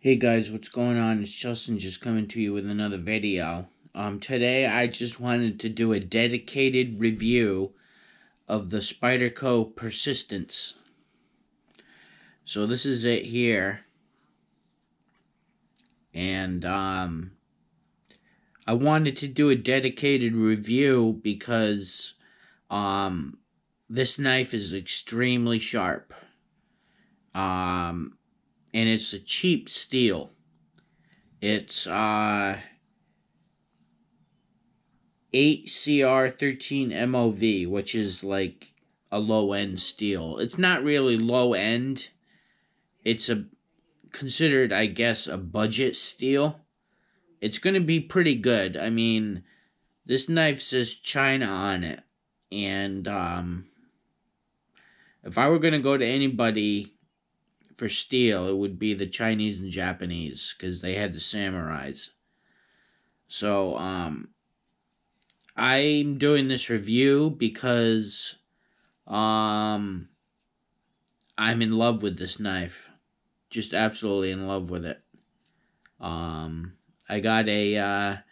Hey guys, what's going on? It's Justin just coming to you with another video. Today I just wanted to do a dedicated review of the Spyderco Persistence. So this is it here. And I wanted to do a dedicated review because this knife is extremely sharp. And it's a cheap steel. It's 8CR13 MOV, which is like a low-end steel. It's not really low-end. It's considered, I guess, a budget steel. It's going to be pretty good. I mean, this knife says China on it. And if I were going to go to anybody for steel, it would be the Chinese and Japanese, because they had the samurais. So, I'm doing this review because, I'm in love with this knife. Just absolutely in love with it. I got a,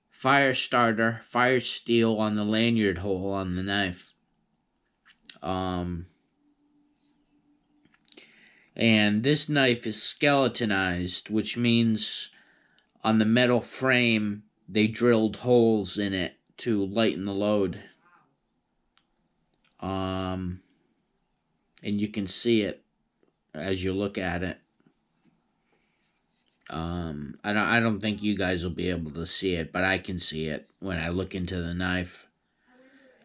fire starter, fire steel on the lanyard hole on the knife. And this knife is skeletonized, which means on the metal frame, they drilled holes in it to lighten the load. And you can see it as you look at it. I don't think you guys will be able to see it, but I can see it when I look into the knife.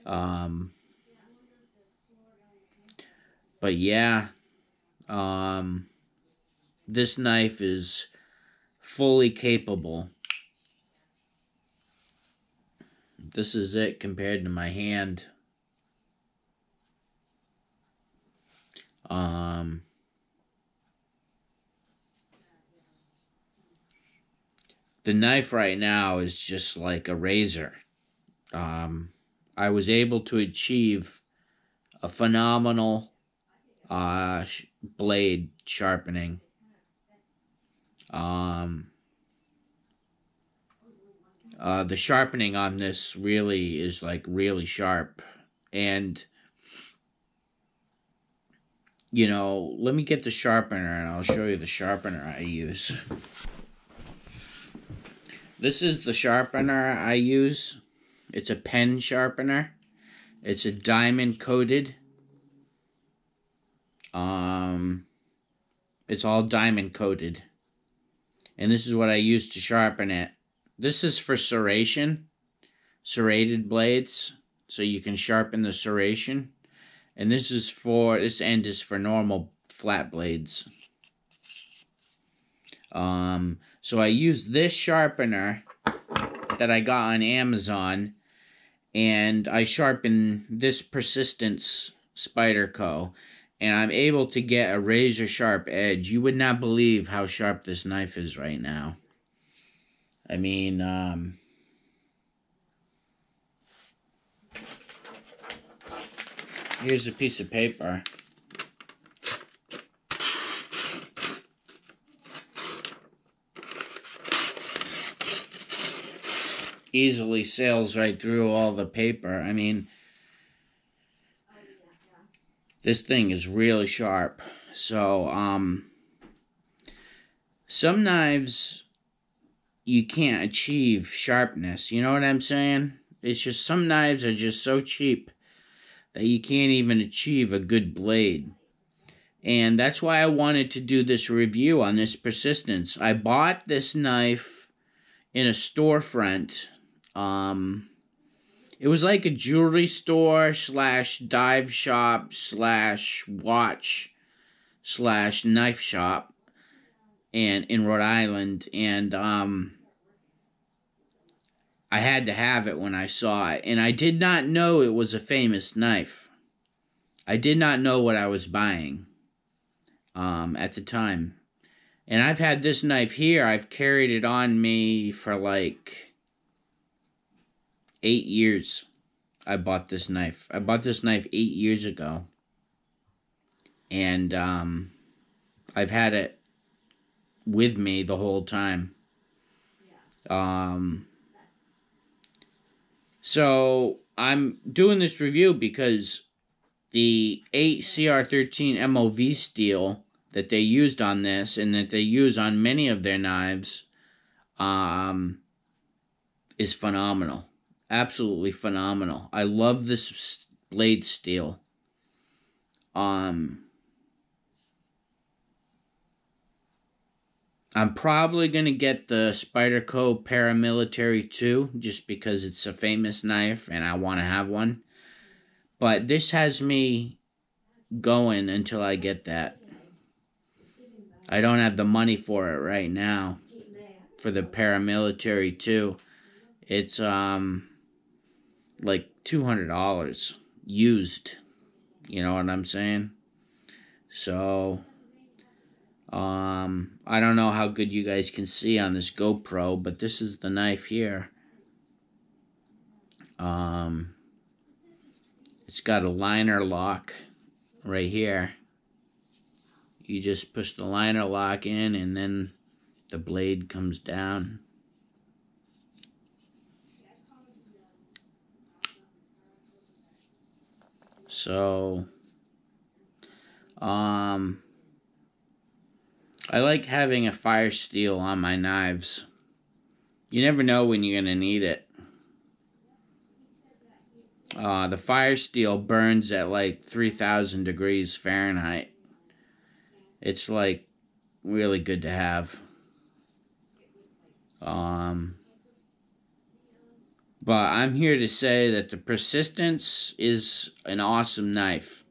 But yeah, this knife is fully capable. This is it compared to my hand. The knife right now is just like a razor. I was able to achieve a phenomenal blade sharpening. The sharpening on this really is like really sharp. And, you know, let me get the sharpener and I'll show you the sharpener I use. This is the sharpener I use. It's a pen sharpener. It's a diamond coated. It's all diamond coated. And this is what I use to sharpen it. This is for serration, serrated blades, so you can sharpen the serration. And this end is for normal flat blades. So I use this sharpener that I got on Amazon, and I sharpen this Persistence Spyderco, and I'm able to get a razor sharp edge. You would not believe how sharp this knife is right now. I mean, here's a piece of paper. Easily sails right through all the paper. I mean, this thing is really sharp. So, some knives, you can't achieve sharpness. You know what I'm saying? It's just some knives are just so cheap that you can't even achieve a good blade. And that's why I wanted to do this review on this Persistence. I bought this knife in a storefront. It was like a jewelry store / dive shop / watch / knife shop and in Rhode Island, and I had to have it when I saw it, and I did not know it was a famous knife. I did not know what I was buying at the time. And I've had this knife here, I've carried it on me for like 8 years. I bought this knife. I bought this knife 8 years ago. And I've had it with me the whole time. So I'm doing this review because the 8 CR13 MOV steel that they used on this and that they use on many of their knives is phenomenal. Absolutely phenomenal. I love this blade steel. I'm probably going to get the Spyderco Paramilitary 2 just because it's a famous knife and I want to have one. But this has me going until I get that. I don't have the money for it right now for the Paramilitary 2. It's like $200 used. You know what I'm saying? So I don't know how good you guys can see on this GoPro, but this is the knife here. It's got a liner lock right here. You just push the liner lock in and then the blade comes down. So, I like having a fire steel on my knives. You never know when you're going to need it. The fire steel burns at like 3,000 degrees Fahrenheit. It's like really good to have. But I'm here to say that the Persistence is an awesome knife.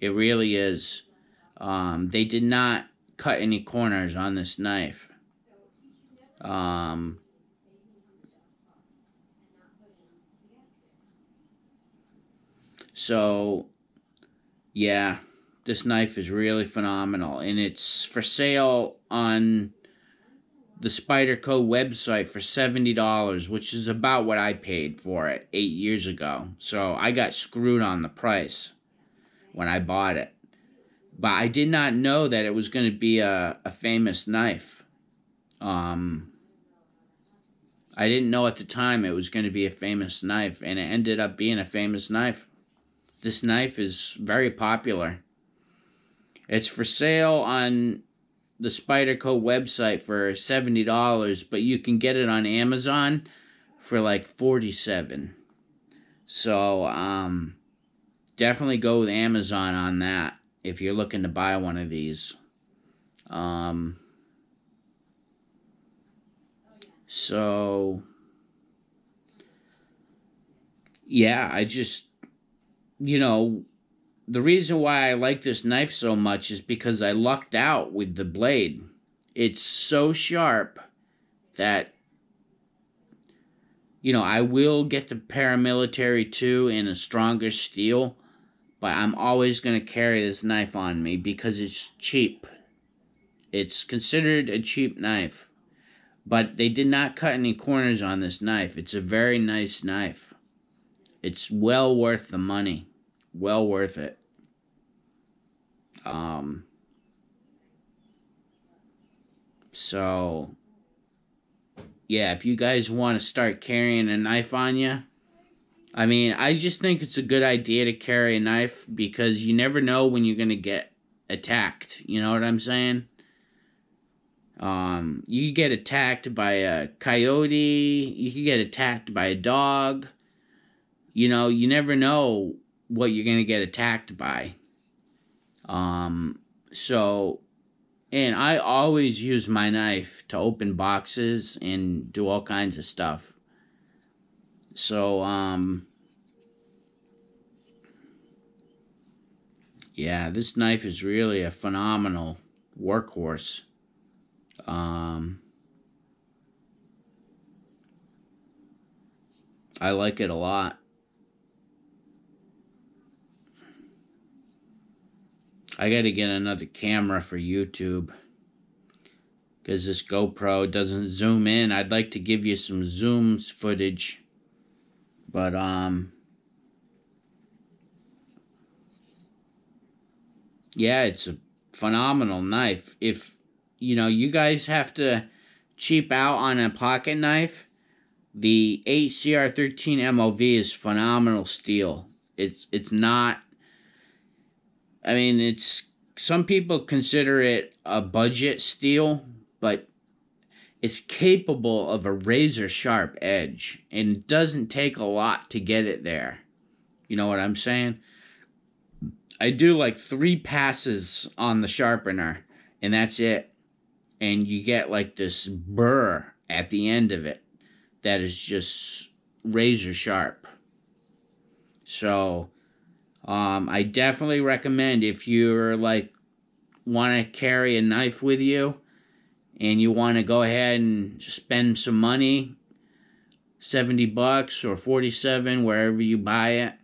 It really is. They did not cut any corners on this knife. So, yeah, this knife is really phenomenal. And it's for sale on the Spyderco website for $70, which is about what I paid for it 8 years ago. So I got screwed on the price when I bought it. But I did not know that it was going to be a famous knife. I didn't know at the time it was going to be a famous knife, and it ended up being a famous knife. This knife is very popular. It's for sale on the Spyderco website for $70, but you can get it on Amazon for like $47. So, definitely go with Amazon on that if you're looking to buy one of these. So, yeah, I just, you know, the reason why I like this knife so much is because I lucked out with the blade. It's so sharp that, you know, I will get the Paramilitary 2 in a stronger steel, but I'm always going to carry this knife on me because it's cheap. It's considered a cheap knife, but they did not cut any corners on this knife. It's a very nice knife. It's well worth the money. Well worth it. So, yeah, if you guys want to start carrying a knife on you, I mean, I just think it's a good idea to carry a knife because you never know when you're going to get attacked. You know what I'm saying? You get attacked by a coyote. You can get attacked by a dog. You know, you never know what you're going to get attacked by. So, and I always use my knife to open boxes and do all kinds of stuff. So, yeah, this knife is really a phenomenal workhorse. I like it a lot. I gotta get another camera for YouTube because this GoPro doesn't zoom in. I'd like to give you some zooms footage, but yeah, it's a phenomenal knife. If you know, you guys have to cheap out on a pocket knife. The 8CR13 MOV is phenomenal steel. It's not, I mean, it's, some people consider it a budget steel, but it's capable of a razor sharp edge, and it doesn't take a lot to get it there. You know what I'm saying? I do like 3 passes on the sharpener, and that's it. And you get like this burr at the end of it that is just razor sharp. So, I definitely recommend, if you're like, want to carry a knife with you, and you want to go ahead and spend some money, $70 or 47, wherever you buy it.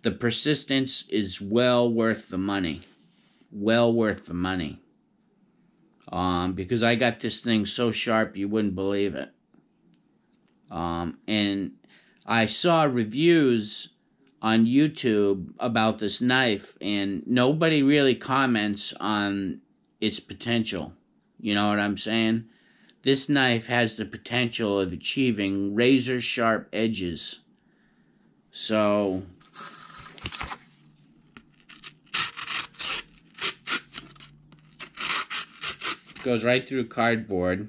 The persistence is well worth the money. Well worth the money. Because I got this thing so sharp you wouldn't believe it. And I saw reviews on YouTube about this knife, and nobody really comments on its potential. You know what I'm saying? This knife has the potential of achieving razor sharp edges. So, goes right through cardboard.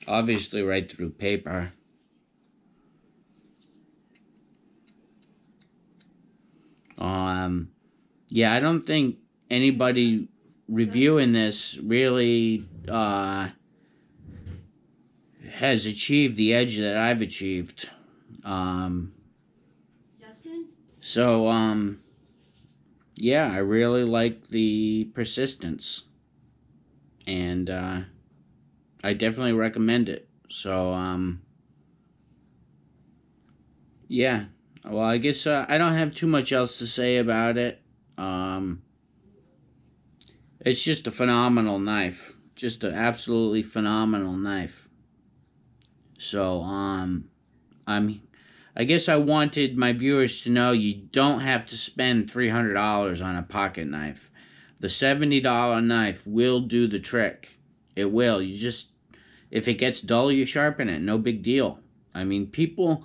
Obviously right through paper. Yeah, I don't think anybody reviewing this really has achieved the edge that I've achieved. So, yeah, I really like the persistence, and I definitely recommend it. So, yeah. Well, I guess I don't have too much else to say about it. It's just a phenomenal knife. Just an absolutely phenomenal knife. So, I guess I wanted my viewers to know you don't have to spend $300 on a pocket knife. The $70 knife will do the trick. It will. You just, if it gets dull, you sharpen it. No big deal. I mean, people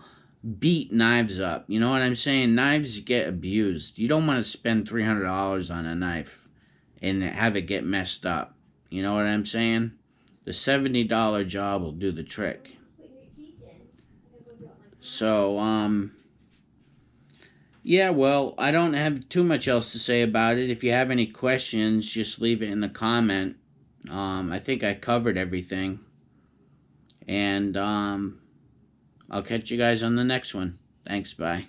beat knives up. You know what I'm saying? Knives get abused. You don't want to spend $300 on a knife and have it get messed up. You know what I'm saying? The $70 job will do the trick. So, yeah, well, I don't have too much else to say about it. If you have any questions, just leave it in the comment. I think I covered everything. And, I'll catch you guys on the next one. Thanks, bye.